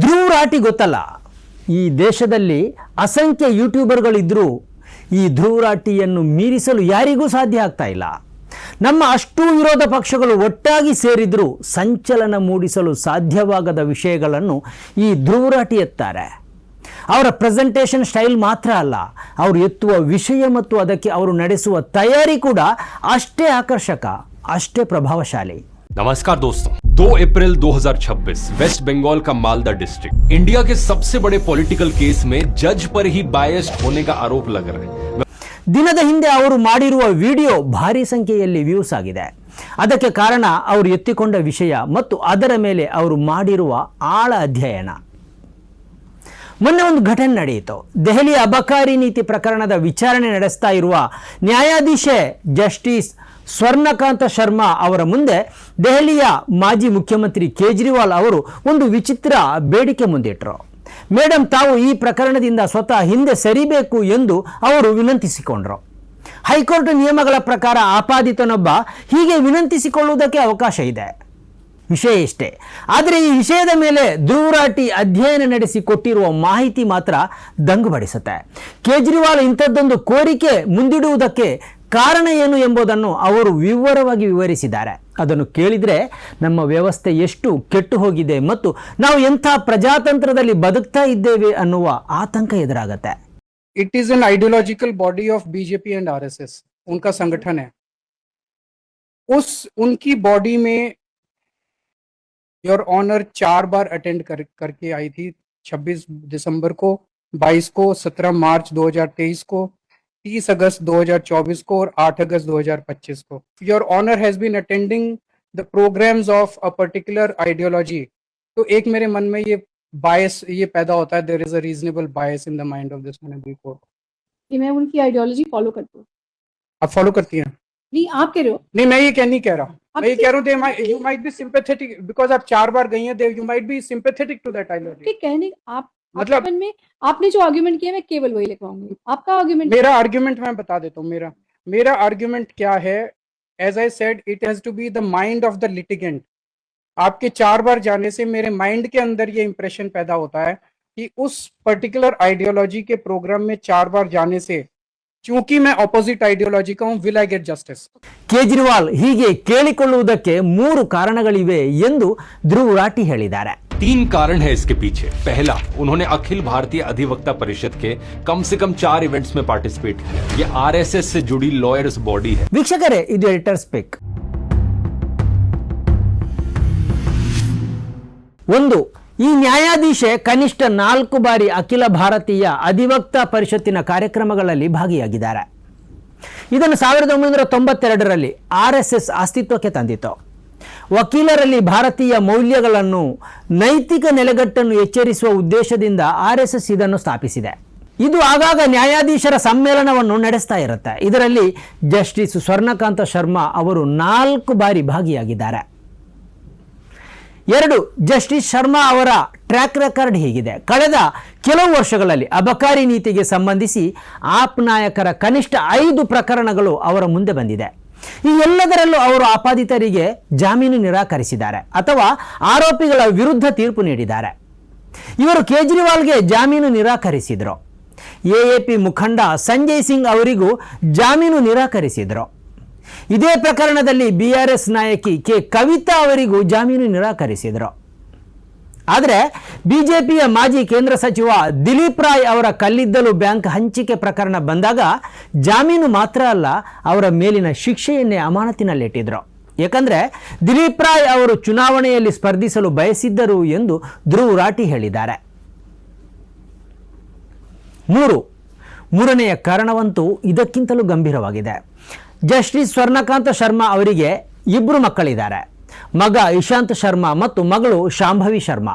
ಧ್ರುವ ರಾಟಿ ಗೊತ್ತಲ್ಲ, ಈ ದೇಶದಲ್ಲಿ ಅಸಂಖ್ಯ ಯೂಟ್ಯೂಬರ್ಗಳಿದ್ದರೂ ಈ ಧ್ರುವ ರಾಟಿಯನ್ನು ಮೀರಿಸಲು ಯಾರಿಗೂ ಸಾಧ್ಯ ಆಗ್ತಾ ಇಲ್ಲ. ನಮ್ಮ ಅಷ್ಟೂ ವಿರೋಧ ಪಕ್ಷಗಳು ಒಟ್ಟಾಗಿ ಸೇರಿದರೂ ಸಂಚಲನ ಮೂಡಿಸಲು ಸಾಧ್ಯವಾಗದ ವಿಷಯಗಳನ್ನು ಈ ಧ್ರುವ ರಾಟಿ ಎತ್ತಾರೆ. ಅವರ ಪ್ರೆಸೆಂಟೇಷನ್ ಸ್ಟೈಲ್ ಮಾತ್ರ ಅಲ್ಲ, ಅವರು ಎತ್ತುವ ವಿಷಯ ಮತ್ತು ಅದಕ್ಕೆ ಅವರು ನಡೆಸುವ ತಯಾರಿ ಕೂಡ ಅಷ್ಟೇ ಆಕರ್ಷಕ, ಅಷ್ಟೇ ಪ್ರಭಾವಶಾಲಿ. नमस्कार दोस्तों, 2 अप्रैल 2026 वेस्ट बंगाल का मालदा डिस्ट्रिक्ट इंडिया के सबसे बड़े पॉलिटिकल केस में जज पर ही बायस्ड होने का आरोप लग रहा है. ದಿನದ ಹಿಂದೆ ಅವರು ಮಾಡಿರುವ ವಿಡಿಯೋ ಭಾರಿ ಸಂಖ್ಯೆಯಲ್ಲಿ ವ್ಯೂಸ್ ಆಗಿದೆ. ಅದಕ್ಕೆ ಕಾರಣ ಅವರು ಎತ್ತಿಕೊಂಡ ವಿಷಯ ಮತ್ತು ಅದರ ಮೇಲೆ ಅವರು ಮಾಡಿರುವ ಆಳ ಅಧ್ಯಯನ. ಮೊನ್ನೆ ಒಂದು ಘಟನೆ ನಡೆಯಿತು. ದೆಹಲಿಯ ಅಬಕಾರಿ ನೀತಿ ಪ್ರಕರಣದ ವಿಚಾರಣೆ ನಡೆಸ್ತಾ ಇರುವ ನ್ಯಾಯಾಧೀಶೆ ಜಸ್ಟಿಸ್ ಸ್ವರ್ಣಕಾಂತ ಶರ್ಮಾ ಅವರ ಮುಂದೆ ದೆಹಲಿಯ ಮಾಜಿ ಮುಖ್ಯಮಂತ್ರಿ ಕೇಜ್ರಿವಾಲ್ ಅವರು ಒಂದು ವಿಚಿತ್ರ ಬೇಡಿಕೆ ಮುಂದಿಟ್ಟರು. ಮೇಡಮ್, ತಾವು ಈ ಪ್ರಕರಣದಿಂದ ಸ್ವತಃ ಹಿಂದೆ ಸರಿಬೇಕು ಎಂದು ಅವರು ವಿನಂತಿಸಿಕೊಂಡರು. ಹೈಕೋರ್ಟ್ ನಿಯಮಗಳ ಪ್ರಕಾರ ಆಪಾದಿತನೊಬ್ಬ ಹೀಗೆ ವಿನಂತಿಸಿಕೊಳ್ಳುವುದಕ್ಕೆ ಅವಕಾಶ ಇದೆ. ವಿಷಯ ಇಷ್ಟೇ. ಆದರೆ ಈ ವಿಷಯದ ಮೇಲೆ ಧ್ರುವ ರಾಟಿ ಅಧ್ಯಯನ ನಡೆಸಿ ಕೊಟ್ಟಿರುವ ಮಾಹಿತಿ ಮಾತ್ರ ದಂಗುಬಡಿಸುತ್ತೆ. ಕೇಜ್ರಿವಾಲ್ ಇಂಥದ್ದೊಂದು ಕೋರಿಕೆ ಮುಂದಿಡುವುದಕ್ಕೆ ಕಾರಣ ಏನು ಎಂಬುದನ್ನು ಅವರು ವಿವರವಾಗಿ ವಿವರಿಸಿದ್ದಾರೆ. ಅದನ್ನು ಕೇಳಿದರೆ ನಮ್ಮ ವ್ಯವಸ್ಥೆ ಎಷ್ಟು ಕೆಟ್ಟು ಹೋಗಿದೆ ಮತ್ತು ನಾವು ಎಂಥ ಪ್ರಜಾತಂತ್ರದಲ್ಲಿ ಬದುಕ್ತಾ ಇದ್ದೇವೆ ಅನ್ನುವ ಆತಂಕ ಎದುರಾಗುತ್ತೆ. It is an ideological body of BJP and RSS, उनका संगठन है. उनकी बॉडी में योर ऑनर 4 बार अटेंड करके आई थी. 26 दिसंबर को, 22 को, 17 मार्च 2023 को, 30 अगस्त 2024 को और 8 अगस्त 2025 को. Your honour has been attending the programmes of a particular ideology. तो एक मेरे मन में ये बायस ये पैदा होता है, there is a reasonable bias in the mind of this honourable court कि मैं उनकी आइडियोलॉजी फॉलो करती हूँ. आप फॉलो करती हैं? नहीं, आप कह रहे हो. नहीं, मैं ये नहीं कह रहा. मैं ये कह रहा हूँ you might be sympathetic because आप 4 बार गई हैं. You might be sympathetic to that ideology. ठीक कहने आप मतलब में आपने जो आर्गुमेंट किया मैं केवल वही लिखवाऊंगी. आपका आर्गुमेंट, मेरा आर्गुमेंट मैं बता देता हूँ. मेरा आर्गुमेंट क्या है? As I said, it has to be the mind of the litigant. आपके 4 बार जाने से मेरे माइंड के अंदर ये इंप्रेशन पैदा होता है कि उस पर्टिकुलर आइडियोलॉजी के प्रोग्राम में 4 बार जाने से, चूंकि मैं ऑपोजिट आइडियोलॉजी का हूं, will I get justice. Kejriwal ಹೀಗೆ ಕೇಳಿಕೊಳ್ಳುವುದಕ್ಕೆ 3 ಕಾರಣಗಳಿವೆ ಎಂದು ಧ್ರುವ ರಾಟಿ ಹೇಳಿದ್ದಾರೆ. 3 कारण है इसके पीछे. पहला, उन्होंने अखिल भारतीय अधिवक्ता परिषद के कम से कम 4 इवेंट्स में पार्टिसिपेट किया. ये आरएसएस से जुड़ी लॉयर्स बॉडी है. ವೀಕ್ಷಕರೇ, ಇದು ಎಡಿಟರ್ಸ್ ಪಿಕ್. 1. ಈ ನ್ಯಾಯಾಧೀಶೆ ಕನಿಷ್ಠ 4 ಬಾರಿ ಅಖಿಲ ಭಾರತೀಯ ಅಧಿವಕ್ತಾ ಪರಿಷತ್ತಿನ ಕಾರ್ಯಕ್ರಮಗಳಲ್ಲಿ ಭಾಗಿಯಾಗಿದ್ದಾರೆ. ಇದನ್ನು 1992ರಲ್ಲಿ RSS ಅಸ್ತಿತ್ವಕ್ಕೆ ತಂದಿತು. ವಕೀಲರಲ್ಲಿ ಭಾರತೀಯ ಮೌಲ್ಯಗಳನ್ನು, ನೈತಿಕ ನೆಲೆಗಟ್ಟನ್ನು ಎಚ್ಚರಿಸುವ ಉದ್ದೇಶದಿಂದ RSS ಇದನ್ನು ಸ್ಥಾಪಿಸಿದೆ. ಇದು ಆಗಾಗ ನ್ಯಾಯಾಧೀಶರ ಸಮ್ಮೇಳನವನ್ನು ನಡೆಸ್ತಾ ಇರುತ್ತೆ. ಇದರಲ್ಲಿ ಜಸ್ಟಿಸ್ ಸ್ವರ್ಣಕಾಂತ ಶರ್ಮಾ ಅವರು 4 ಬಾರಿ ಭಾಗಿಯಾಗಿದ್ದಾರೆ. 2. ಜಸ್ಟಿಸ್ ಶರ್ಮಾ ಅವರ ಟ್ರ್ಯಾಕ್ ರೆಕಾರ್ಡ್ ಹೀಗಿದೆ. ಕಳೆದ ಕೆಲವು ವರ್ಷಗಳಲ್ಲಿ ಅಬಕಾರಿ ನೀತಿಗೆ ಸಂಬಂಧಿಸಿ ಆಪ್ ನಾಯಕರ ಕನಿಷ್ಠ 5 ಪ್ರಕರಣಗಳು ಅವರ ಮುಂದೆ ಬಂದಿದೆ. ಈ ಎಲ್ಲದರಲ್ಲೂ ಅವರು ಆಪಾದಿತರಿಗೆ ಜಾಮೀನು ನಿರಾಕರಿಸಿದ್ದಾರೆ ಅಥವಾ ಆರೋಪಿಗಳ ವಿರುದ್ಧ ತೀರ್ಪು ನೀಡಿದ್ದಾರೆ. ಇವರು ಕೇಜ್ರಿವಾಲ್ಗೆ ಜಾಮೀನು ನಿರಾಕರಿಸಿದರು. AAP ಮುಖಂಡ ಸಂಜಯ್ ಸಿಂಗ್ ಅವರಿಗೂ ಜಾಮೀನು ನಿರಾಕರಿಸಿದರು. ಇದೇ ಪ್ರಕರಣದಲ್ಲಿ BRS ನಾಯಕಿ ಕೆ ಕವಿತಾ ಅವರಿಗೂ ಜಾಮೀನು ನಿರಾಕರಿಸಿದರು. ಆದರೆ ಬಿಜೆಪಿಯ ಮಾಜಿ ಕೇಂದ್ರ ಸಚಿವ ದಿಲೀಪ್ ರಾಯ್ ಅವರ ಕಲ್ಲಿದ್ದಲು ಬ್ಯಾಂಕ್ ಹಂಚಿಕೆ ಪ್ರಕರಣ ಬಂದಾಗ ಜಾಮೀನು ಮಾತ್ರ ಅಲ್ಲ, ಅವರ ಮೇಲಿನ ಶಿಕ್ಷೆಯನ್ನೇ ಅಮಾನತಿನಲ್ಲಿಟ್ಟಿದ್ರು. ಯಾಕಂದರೆ ದಿಲೀಪ್ ರಾಯ್ ಅವರು ಚುನಾವಣೆಯಲ್ಲಿ ಸ್ಪರ್ಧಿಸಲು ಬಯಸಿದ್ದರು ಎಂದು ಧ್ರುವ ರಾಟಿ ಹೇಳಿದ್ದಾರೆ. 3. ಮೂರನೆಯ ಕಾರಣವಂತೂ ಇದಕ್ಕಿಂತಲೂ ಗಂಭೀರವಾಗಿದೆ. ಜಸ್ಟಿಸ್ ಸ್ವರ್ಣಕಾಂತ ಶರ್ಮಾ ಅವರಿಗೆ 2 ಮಕ್ಕಳಿದ್ದಾರೆ. ಮಗ ಇಶಾಂತ್ ಶರ್ಮಾ ಮತ್ತು ಮಗಳು ಶಾಂಭವಿ ಶರ್ಮಾ.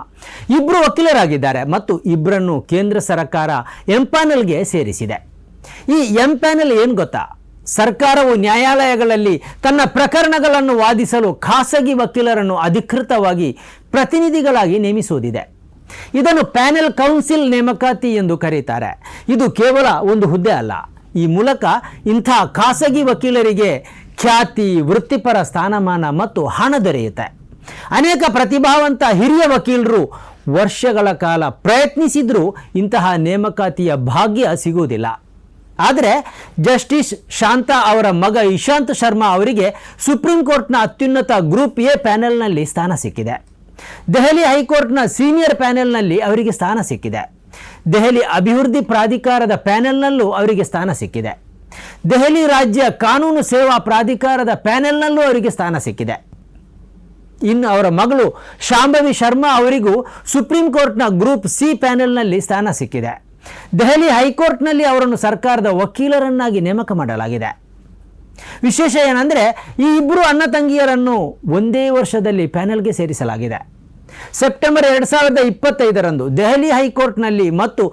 2 ವಕೀಲರಾಗಿದ್ದಾರೆ ಮತ್ತು 2ರನ್ನು ಕೇಂದ್ರ ಸರ್ಕಾರ ಎಂಪ್ಯಾನಲ್ಗೆ ಸೇರಿಸಿದೆ. ಈ ಎಂಪ್ಯಾನಲ್ ಏನು ಗೊತ್ತಾ? ಸರ್ಕಾರವು ನ್ಯಾಯಾಲಯಗಳಲ್ಲಿ ತನ್ನ ಪ್ರಕರಣಗಳನ್ನು ವಾದಿಸಲು ಖಾಸಗಿ ವಕೀಲರನ್ನು ಅಧಿಕೃತವಾಗಿ ಪ್ರತಿನಿಧಿಗಳಾಗಿ ನೇಮಿಸುವುದಿದೆ. ಇದನ್ನು ಪ್ಯಾನೆಲ್ ಕೌನ್ಸಿಲ್ ನೇಮಕಾತಿ ಎಂದು ಕರೆಯುತ್ತಾರೆ. ಇದು ಕೇವಲ ಒಂದು ಹುದ್ದೆ ಅಲ್ಲ. ಈ ಮೂಲಕ ಇಂಥ ಖಾಸಗಿ ವಕೀಲರಿಗೆ ಖ್ಯಾತಿ, ವೃತ್ತಿಪರ ಸ್ಥಾನಮಾನ ಮತ್ತು ಹಣ ದೊರೆಯುತ್ತೆ. ಅನೇಕ ಪ್ರತಿಭಾವಂತ ಹಿರಿಯ ವಕೀಲರು ವರ್ಷಗಳ ಕಾಲ ಪ್ರಯತ್ನಿಸಿದರೂ ಇಂತಹ ನೇಮಕಾತಿಯ ಭಾಗ್ಯ ಸಿಗುವುದಿಲ್ಲ. ಆದರೆ ಜಸ್ಟಿಸ್ ಶಾಂತಾ ಅವರ ಮಗ ಇಶಾಂತ್ ಶರ್ಮಾ ಅವರಿಗೆ ಸುಪ್ರೀಂ ಕೋರ್ಟ್ನ ಅತ್ಯುನ್ನತ ಗ್ರೂಪ್ ಎ ಪ್ಯಾನೆಲ್ನಲ್ಲಿ ಸ್ಥಾನ ಸಿಕ್ಕಿದೆ. ದೆಹಲಿ ಹೈಕೋರ್ಟ್ನ ಸೀನಿಯರ್ ಪ್ಯಾನೆಲ್ನಲ್ಲಿ ಅವರಿಗೆ ಸ್ಥಾನ ಸಿಕ್ಕಿದೆ. ದೆಹಲಿ ಅಭಿವೃದ್ಧಿ ಪ್ರಾಧಿಕಾರದ ಪ್ಯಾನೆಲ್ನಲ್ಲೂ ಅವರಿಗೆ ಸ್ಥಾನ ಸಿಕ್ಕಿದೆ. ದೆಹಲಿ ರಾಜ್ಯ ಕಾನೂನು ಸೇವಾ ಪ್ರಾಧಿಕಾರದ ಪ್ಯಾನೆಲ್ನಲ್ಲೂ ಅವರಿಗೆ ಸ್ಥಾನ ಸಿಕ್ಕಿದೆ. ಇನ್ನು ಅವರ ಮಗಳು ಶಾಂಭವಿ ಶರ್ಮಾ ಅವರಿಗೂ ಸುಪ್ರೀಂ ಕೋರ್ಟ್ನ ಗ್ರೂಪ್ ಸಿ ಪ್ಯಾನೆಲ್ನಲ್ಲಿ ಸ್ಥಾನ ಸಿಕ್ಕಿದೆ. ದೆಹಲಿ ಹೈಕೋರ್ಟ್ನಲ್ಲಿ ಅವರನ್ನು ಸರ್ಕಾರದ ವಕೀಲರನ್ನಾಗಿ ನೇಮಕ ಮಾಡಲಾಗಿದೆ. ವಿಶೇಷ ಏನಂದರೆ ಈ ಇಬ್ಬರು ಅಣ್ಣ ತಂಗಿಯರನ್ನು ಒಂದೇ ವರ್ಷದಲ್ಲಿ ಪ್ಯಾನೆಲ್ಗೆ ಸೇರಿಸಲಾಗಿದೆ. ಸೆಪ್ಟೆಂಬರ್ 2025ರಂದು ದೆಹಲಿ ಹೈಕೋರ್ಟ್ನಲ್ಲಿ ಮತ್ತು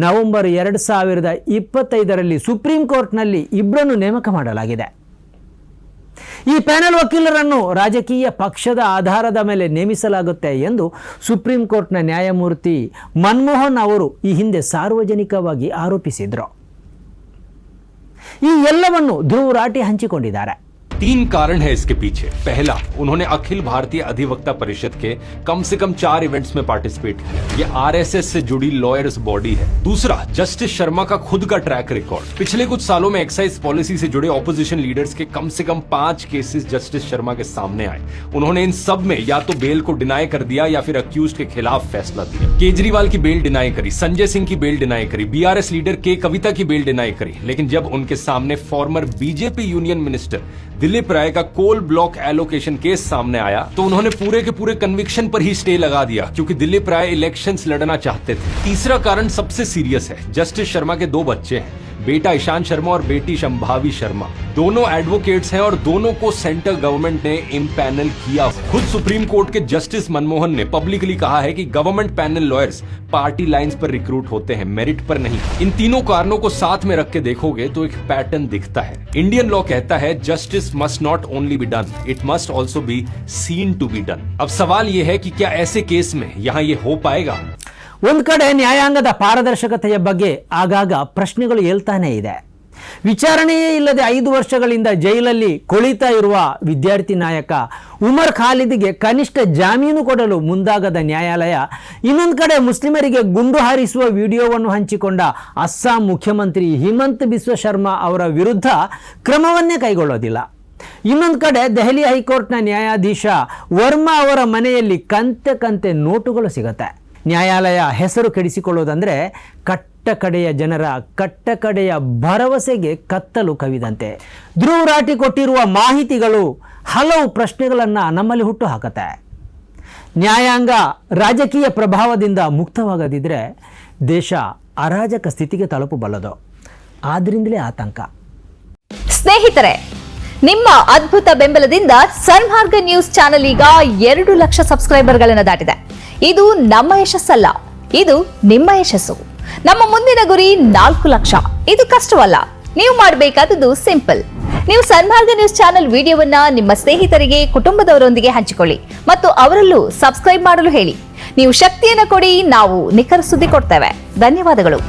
ನವೆಂಬರ್ 2025ರಲ್ಲಿ ಸುಪ್ರೀಂ ಕೋರ್ಟ್ನಲ್ಲಿ ಇಬ್ಬರನ್ನು ನೇಮಕ ಮಾಡಲಾಗಿದೆ. ಈ ಪ್ಯಾನೆಲ್ ವಕೀಲರನ್ನು ರಾಜಕೀಯ ಪಕ್ಷದ ಆಧಾರದ ಮೇಲೆ ನೇಮಿಸಲಾಗುತ್ತೆ ಎಂದು ಸುಪ್ರೀಂ ಕೋರ್ಟ್ನ ನ್ಯಾಯಮೂರ್ತಿ ಮನಮೋಹನ್ ಅವರು ಈ ಹಿಂದೆ ಸಾರ್ವಜನಿಕವಾಗಿ ಆರೋಪಿಸಿದರು. ಈ ಎಲ್ಲವನ್ನು ಧ್ರುವ್ ರಾಠಿ ಹಂಚಿಕೊಂಡಿದ್ದಾರೆ. 3 कारण है इसके पीछे। पहला, उन्होंने अखिल भारतीय अधिवक्ता परिषद के कम से कम 4 इवेंट्स में पार्टिसिपेट किया। ये आरएसएस से जुड़ी लॉयर्स बॉडी है। दूसरा, जस्टिस शर्मा का खुद का ट्रैक रिकॉर्ड। पिछले कुछ सालों में एक्साइज पॉलिसी से जुड़े ऑपोजिशन लीडर्स के कम से कम 5 केसेस जस्टिस शर्मा के सामने आए। उन्होंने इन सब में या तो बेल को डिनाई कर दिया या फिर अक्यूज के खिलाफ फैसला दिया। केजरीवाल की बेल डिनाई करी, संजय सिंह की बेल डिनाई करी, बीआरएस लीडर के कविता की बेल डिनाई करी। लेकिन जब उनके सामने former BJP union minister Dilip Ray का कोल ब्लॉक एलोकेशन केस सामने आया तो उन्होंने पूरे के पूरे कन्विक्शन पर ही स्टे लगा दिया, क्योंकि दिलीप राय इलेक्शंस लड़ना चाहते थे। तीसरा कारण सबसे सीरियस है। जस्टिस शर्मा के 2 बच्चे हैं, बेटा ईशान शर्मा और बेटी शंभावी शर्मा। दोनों एडवोकेट्स हैं और दोनों को सेंट्रल गवर्नमेंट ने इम्पैनल किया। खुद सुप्रीम कोर्ट के जस्टिस मनमोहन ने पब्लिकली कहा है कि government panel lawyers party lines पर रिक्रूट होते हैं, मेरिट पर नहीं। इन तीनों कारणों को साथ में रख के देखोगे तो एक पैटर्न दिखता है। इंडियन लॉ कहता है justice must not only be done, it must also be seen to be done. अब सवाल ये है कि क्या ऐसे केस में यहाँ ये हो पाएगा? ಒಂದು ಕಡೆ ನ್ಯಾಯಾಂಗದ ಪಾರದರ್ಶಕತೆಯ ಬಗ್ಗೆ ಆಗಾಗ ಪ್ರಶ್ನೆಗಳು ಏಳ್ತಾನೇ ಇದೆ. ವಿಚಾರಣೆಯೇ ಇಲ್ಲದೆ 5 ವರ್ಷಗಳಿಂದ ಜೈಲಲ್ಲಿ ಕೊಳಿತಾ ಇರುವ ವಿದ್ಯಾರ್ಥಿ ನಾಯಕ ಉಮರ್ ಖಾಲಿದ್ಗೆ ಕನಿಷ್ಠ ಜಾಮೀನು ಕೊಡಲು ಮುಂದಾಗದ ನ್ಯಾಯಾಲಯ ಇನ್ನೊಂದು ಕಡೆ ಮುಸ್ಲಿಮರಿಗೆ ಗುಂಡು ಹಾರಿಸುವ ವಿಡಿಯೋವನ್ನು ಹಂಚಿಕೊಂಡ ಅಸ್ಸಾಂ ಮುಖ್ಯಮಂತ್ರಿ ಹಿಮಂತ್ ಬಿಸ್ವ ಶರ್ಮಾ ಅವರ ವಿರುದ್ಧ ಕ್ರಮವನ್ನೇ ಕೈಗೊಳ್ಳೋದಿಲ್ಲ. ಇನ್ನೊಂದು ಕಡೆ ದೆಹಲಿ ಹೈಕೋರ್ಟ್ನ ನ್ಯಾಯಾಧೀಶ ವರ್ಮಾ ಅವರ ಮನೆಯಲ್ಲಿ ಕಂತೆ ನೋಟುಗಳು ಸಿಗುತ್ತೆ. ನ್ಯಾಯಾಲಯ ಹೆಸರು ಕೆಡಿಸಿಕೊಳ್ಳೋದಂದರೆ ಕಟ್ಟಕಡೆಯ ಜನರ ಕಟ್ಟಕಡೆಯ ಭರವಸೆಗೆ ಕತ್ತಲು ಕವಿದಂತೆ. ಧ್ರುವ್ ರಾಠಿ ಕೊಟ್ಟಿರುವ ಮಾಹಿತಿಗಳು ಹಲವು ಪ್ರಶ್ನೆಗಳನ್ನು ನಮ್ಮಲ್ಲಿ ಹುಟ್ಟು ಹಾಕುತ್ತೆ. ನ್ಯಾಯಾಂಗ ರಾಜಕೀಯ ಪ್ರಭಾವದಿಂದ ಮುಕ್ತವಾಗದಿದ್ದರೆ ದೇಶ ಅರಾಜಕ ಸ್ಥಿತಿಗೆ ತಲುಪಬಲ್ಲದು. ಆದ್ದರಿಂದಲೇ ಆತಂಕ. ಸ್ನೇಹಿತರೆ, ನಿಮ್ಮ ಅದ್ಭುತ ಬೆಂಬಲದಿಂದ ಸನ್ಮಾರ್ಗ ನ್ಯೂಸ್ ಚಾನೆಲ್ ಈಗ 2 ಲಕ್ಷ ಸಬ್ಸ್ಕ್ರೈಬರ್ಗಳನ್ನು ದಾಟಿದೆ. ಇದು ನಮ್ಮ ಯಶಸ್ಸಲ್ಲ, ಇದು ನಿಮ್ಮ ಯಶಸ್ಸು. ನಮ್ಮ ಮುಂದಿನ ಗುರಿ 4 ಲಕ್ಷ. ಇದು ಕಷ್ಟವಲ್ಲ. ನೀವು ಮಾಡಬೇಕಾದದ್ದು ಸಿಂಪಲ್. ನೀವು ಸನ್ಮಾರ್ಗ ನ್ಯೂಸ್ ಚಾನೆಲ್ ವಿಡಿಯೋವನ್ನ ನಿಮ್ಮ ಸ್ನೇಹಿತರಿಗೆ, ಕುಟುಂಬದವರೊಂದಿಗೆ ಹಂಚಿಕೊಳ್ಳಿ ಮತ್ತು ಅವರಲ್ಲೂ ಸಬ್ಸ್ಕ್ರೈಬ್ ಮಾಡಲು ಹೇಳಿ. ನೀವು ಶಕ್ತಿಯನ್ನು ಕೊಡಿ, ನಾವು ನಿಖರ ಸುದ್ದಿ ಕೊಡ್ತೇವೆ. ಧನ್ಯವಾದಗಳು.